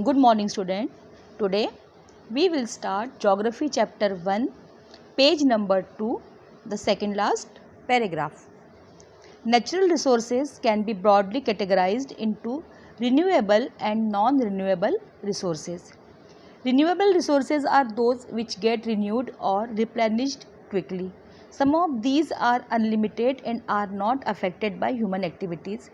Good morning, student. Today we will start Geography chapter 1, page number 2, the second last paragraph. Natural resources can be broadly categorized into renewable and non-renewable resources. Renewable resources are those which get renewed or replenished quickly. Some of these are unlimited and are not affected by human activities,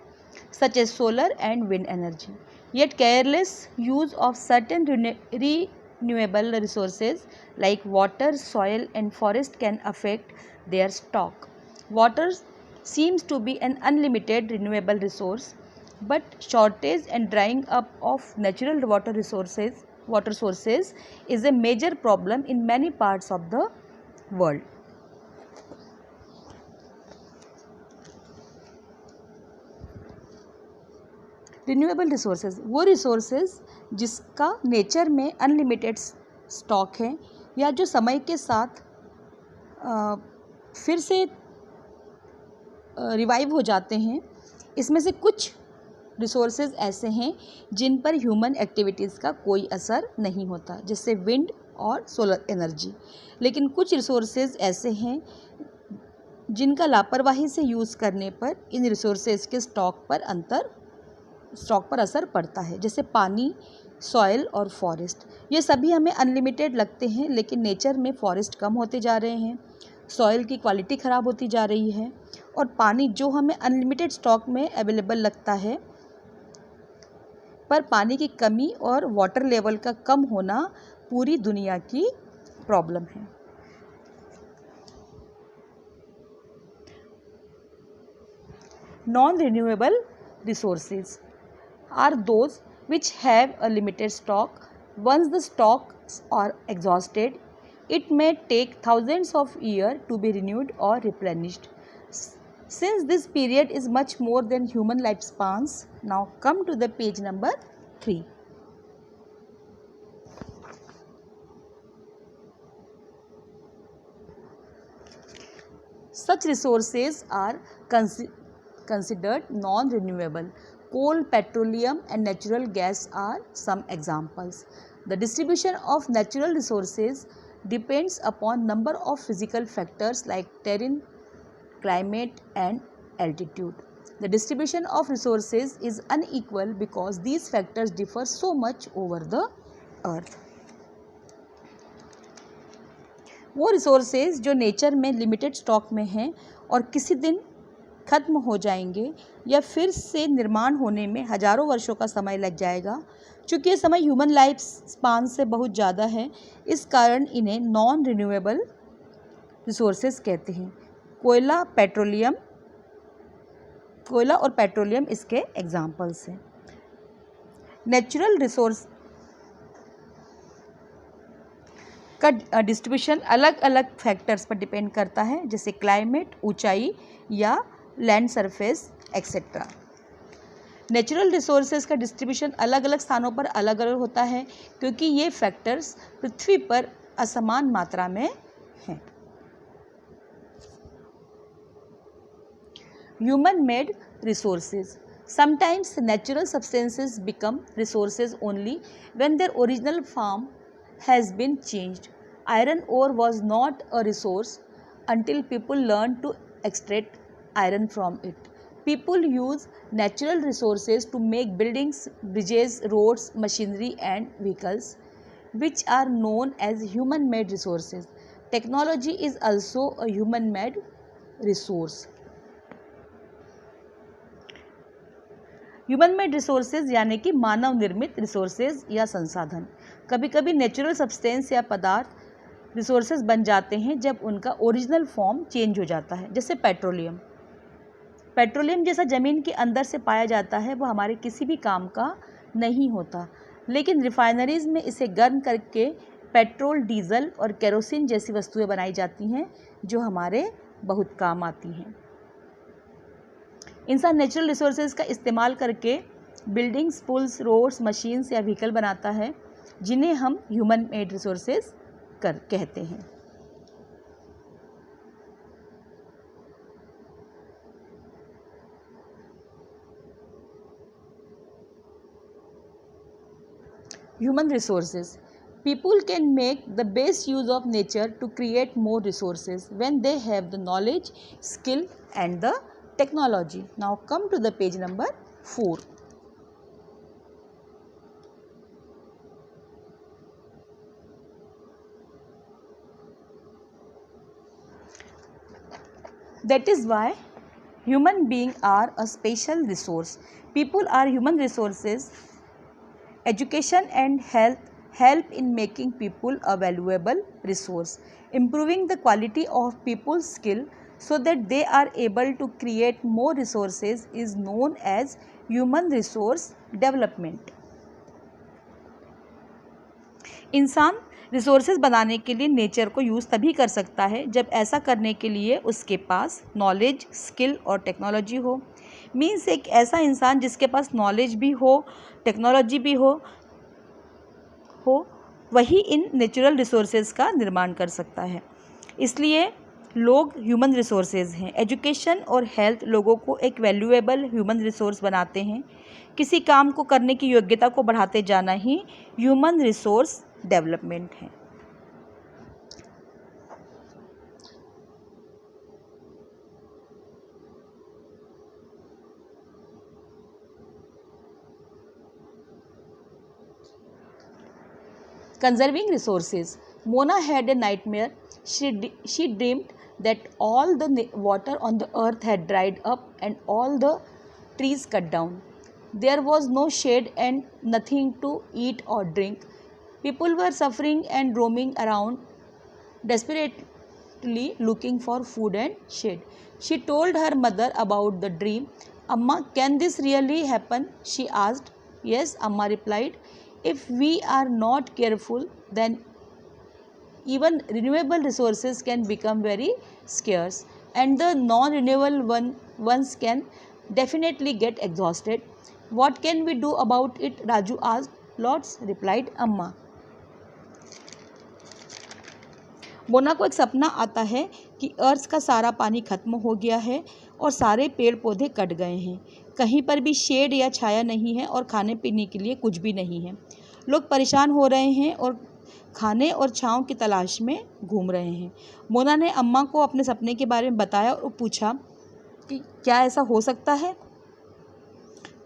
such as solar and wind energy. Yet careless use of certain renewable resources like water, soil and forest can affect their stock. Water seems to be an unlimited renewable resource, but shortage and drying up of natural water sources is a major problem in many parts of the world. Renewable resources वो resources जिसका nature में unlimited stock है या जो समय के साथ फिर से रिवाइव हो जाते हैं. इसमें से कुछ रिसोर्सेज ऐसे हैं जिन पर ह्यूमन एक्टिविटीज़ का कोई असर नहीं होता, जैसे विंड और सोलर एनर्जी. लेकिन कुछ रिसोर्सेज ऐसे हैं जिनका लापरवाही से यूज़ करने पर इन रिसोर्सेज के स्टॉक पर असर पड़ता है, जैसे पानी, सॉइल और फॉरेस्ट. ये सभी हमें अनलिमिटेड लगते हैं, लेकिन नेचर में फॉरेस्ट कम होते जा रहे हैं, सॉइल की क्वालिटी ख़राब होती जा रही है, और पानी जो हमें अनलिमिटेड स्टॉक में अवेलेबल लगता है, पर पानी की कमी और वाटर लेवल का कम होना पूरी दुनिया की प्रॉब्लम है. Non renewable resources are those which have a limited stock. Once the stocks are exhausted, it may take thousands of years to be renewed or replenished. Since this period is much more than human lifespans, now come to the page number 3. Such resources are considered non-renewable. Coal, petroleum and natural gas are some examples. The distribution of natural resources depends upon number of physical factors like terrain, climate and altitude. The distribution of resources is unequal because these factors differ so much over the earth. वो resources जो nature में limited stock में हैं और किसी दिन खत्म हो जाएंगे या फिर से निर्माण होने में हजारों वर्षों का समय लग जाएगा. चूँकि ये समय ह्यूमन लाइफ स्पान से बहुत ज़्यादा है, इस कारण इन्हें नॉन रिन्यूएबल रिसोर्सेज कहते हैं. कोयला और पेट्रोलियम इसके एग्जाम्पल्स हैं. नेचुरल रिसोर्स का डिस्ट्रीब्यूशन अलग अलग फैक्टर्स पर डिपेंड करता है, जैसे क्लाइमेट, ऊंचाई या land surface etcetera. Natural resources का डिस्ट्रीब्यूशन अलग अलग स्थानों पर अलग अलग होता है, क्योंकि ये फैक्टर्स पृथ्वी पर असमान मात्रा में हैं. Human made resources. Sometimes natural substances become resources only when their original form has been changed. Iron ore was not a resource until people learned to extract iron from it. People use natural resources to make buildings, bridges, roads, machinery and vehicles, which are known as human-made resources. Technology is also a human-made resource. Human made resources यानी कि मानव निर्मित resources या संसाधन. कभी कभी natural substance या पदार्थ resources बन जाते हैं जब उनका ओरिजिनल फॉर्म चेंज हो जाता है, जैसे पेट्रोलियम जैसा ज़मीन के अंदर से पाया जाता है, वो हमारे किसी भी काम का नहीं होता, लेकिन रिफाइनरीज में इसे गर्म करके पेट्रोल, डीजल और केरोसिन जैसी वस्तुएं बनाई जाती हैं जो हमारे बहुत काम आती हैं. इंसान नेचुरल रिसोर्सेज का इस्तेमाल करके बिल्डिंग्स, पुल्स, रोड्स, मशीन्स या व्हीकल बनाता है, जिन्हें हम ह्यूमन मेड रिसोर्सेज कहते हैं. Human resources. People can make the best use of nature to create more resources when they have the knowledge, skill and the technology. Now come to the page number 4. That is why human beings are a special resource. People are human resources. Education and health help in making people a valuable resource. Improving the quality of people's skill so that they are able to create more resources is known as human resource development. इंसान resources बनाने के लिए nature को use तभी कर सकता है जब ऐसा करने के लिए उसके पास नॉलेज, स्किल और टेक्नोलॉजी हो। मीन्स एक ऐसा इंसान जिसके पास नॉलेज भी हो, टेक्नोलॉजी भी हो वही इन नेचुरल रिसोर्सेज का निर्माण कर सकता है। इसलिए लोग ह्यूमन रिसोर्सेज हैं। एजुकेशन और हेल्थ लोगों को एक वैल्यूएबल ह्यूमन रिसोर्स बनाते हैं। किसी काम को करने की योग्यता को बढ़ाते जाना ही ह्यूमन रिसोर्स डेवलपमेंट है। Conserving resources. Mona had a nightmare. She dreamed that all the water on the earth had dried up and all the trees cut down. There was no shade and nothing to eat or drink. People were suffering and roaming around, desperately looking for food and shade. She told her mother about the dream. Amma, can this really happen? She asked. Yes, Amma replied. If we are not careful, then even renewable resources can become very scarce and the non-renewable ones can definitely get exhausted. What can we do about it? Raju asked. Lots, replied Amma. Mona को एक सपना आता है कि अर्थ का सारा पानी खत्म हो गया है और सारे पेड़ पौधे कट गए हैं। कहीं पर भी शेड या छाया नहीं है और खाने पीने के लिए कुछ भी नहीं है। लोग परेशान हो रहे हैं और खाने और छांव की तलाश में घूम रहे हैं। मोना ने अम्मा को अपने सपने के बारे में बताया और पूछा कि क्या ऐसा हो सकता है।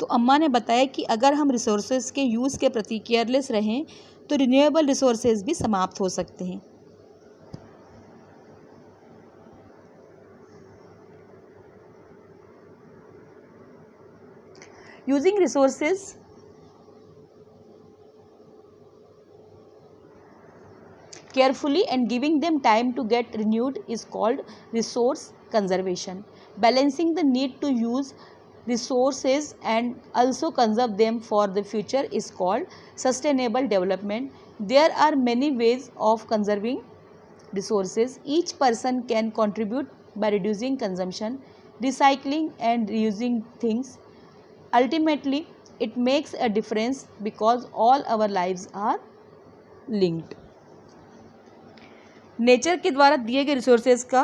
तो अम्मा ने बताया कि अगर हम रिसोर्सेज के यूज़ के प्रति केयरलेस रहें तो रिन्यूएबल रिसोर्सेज भी समाप्त हो सकते हैं। Using resources carefully and giving them time to get renewed is called resource conservation. Balancing the need to use resources and also conserve them for the future is called sustainable development. There are many ways of conserving resources. Each person can contribute by reducing consumption, recycling and reusing things. Ultimately, it makes a difference because all our lives are linked. Nature के द्वारा दिए गए resources का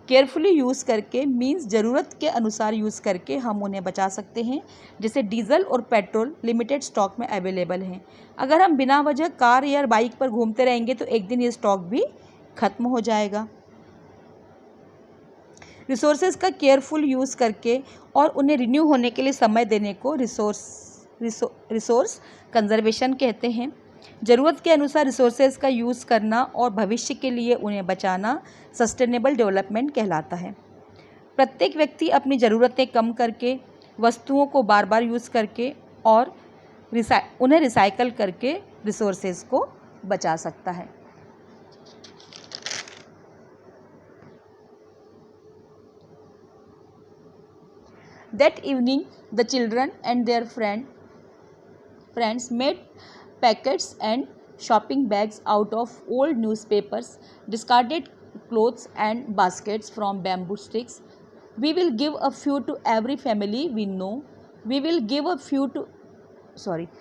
carefully use करके means ज़रूरत के अनुसार use करके हम उन्हें बचा सकते हैं। जैसे डीजल और पेट्रोल लिमिटेड स्टॉक में अवेलेबल हैं। अगर हम बिना वजह कार या बाइक पर घूमते रहेंगे तो एक दिन ये स्टॉक भी ख़त्म हो जाएगा। रिसोर्सेज का केयरफुल यूज़ करके और उन्हें रिन्यू होने के लिए समय देने को रिसोर्स कंजर्वेशन कहते हैं। ज़रूरत के अनुसार रिसोर्सेज का यूज़ करना और भविष्य के लिए उन्हें बचाना सस्टेनेबल डेवलपमेंट कहलाता है। प्रत्येक व्यक्ति अपनी ज़रूरतें कम करके, वस्तुओं को बार बार यूज़ करके और उन्हें रिसाइकल करके रिसोर्सेज को बचा सकता है। That evening, the children and their friends made packets and shopping bags out of old newspapers, discarded clothes and baskets from bamboo sticks. We will give a few to every family we know. We will give a few to,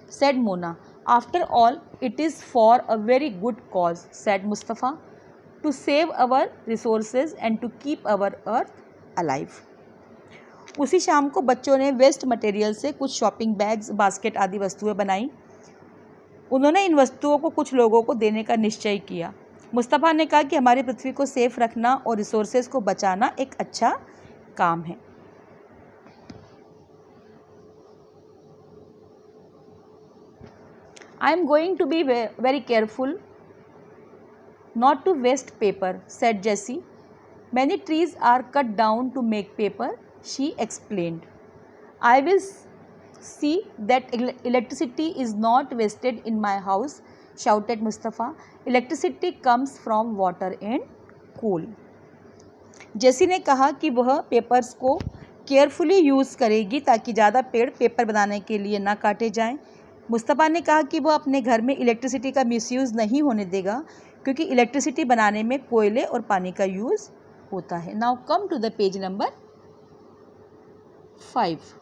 said Mona. After all, it is for a very good cause, said Mustafa, to save our resources and to keep our earth alive. उसी शाम को बच्चों ने waste material से कुछ shopping bags, basket आदि वस्तुएं बनाई। उन्होंने इन वस्तुओं को कुछ लोगों को देने का निश्चय किया। मुस्तफ़ा ने कहा कि हमारी पृथ्वी को सेफ रखना और रिसोर्सेज को बचाना एक अच्छा काम है। I am going to be very careful not to waste paper, said Jessie. Many trees are cut down to make paper, she explained. I will see that electricity is not wasted in my house, shouted Mustafa. Electricity comes from water and coal. जेसी ने कहा कि वह papers को carefully use करेगी ताकि ज़्यादा पेड़ paper बनाने के लिए ना काटे जाएं। मुस्तफ़ा ने कहा कि वह अपने घर में इलेक्ट्रिसिटी का मिसयूज़ नहीं होने देगा क्योंकि इलेक्ट्रिसिटी बनाने में कोयले और पानी का यूज़ होता है। Now come to the page number 5।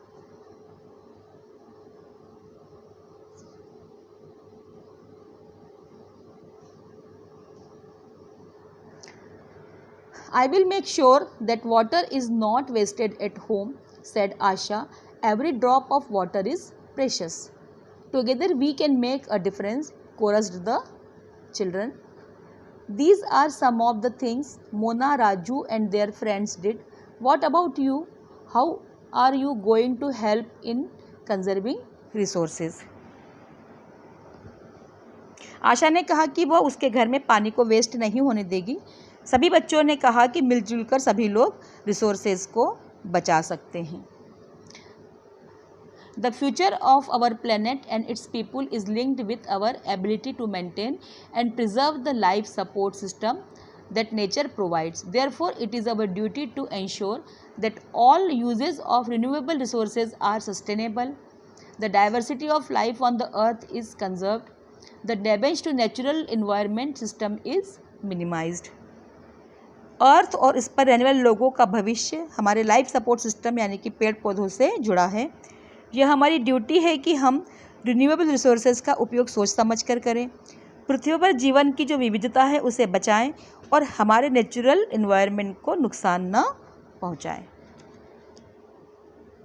I will make sure that water is not wasted at home, said Asha. Every drop of water is precious. Together we can make a difference, chorused the children. These are some of the things Mona, Raju and their friends did. What about you? How are you going to help in conserving resources? आशा ने कहा कि वह उसके घर में पानी को waste नहीं होने देगी। सभी बच्चों ने कहा कि मिलजुल कर सभी लोग रिसोर्सेज को बचा सकते हैं। The future of our planet and its people is linked with our ability to maintain and preserve the life support system that nature provides. Therefore, it is our duty to ensure that all uses of renewable resources are sustainable, the diversity of life on the earth is conserved, the damage to natural environment system is minimized. अर्थ और इस पर रहने वाले लोगों का भविष्य हमारे life support system यानी कि पेड़ पौधों से जुड़ा है। यह हमारी ड्यूटी है कि हम रिन्यूएबल रिसोर्सेज का उपयोग सोच समझ कर करें, पृथ्वी पर जीवन की जो विविधता है उसे बचाएं और हमारे नेचुरल एनवायरनमेंट को नुकसान न पहुंचाएं।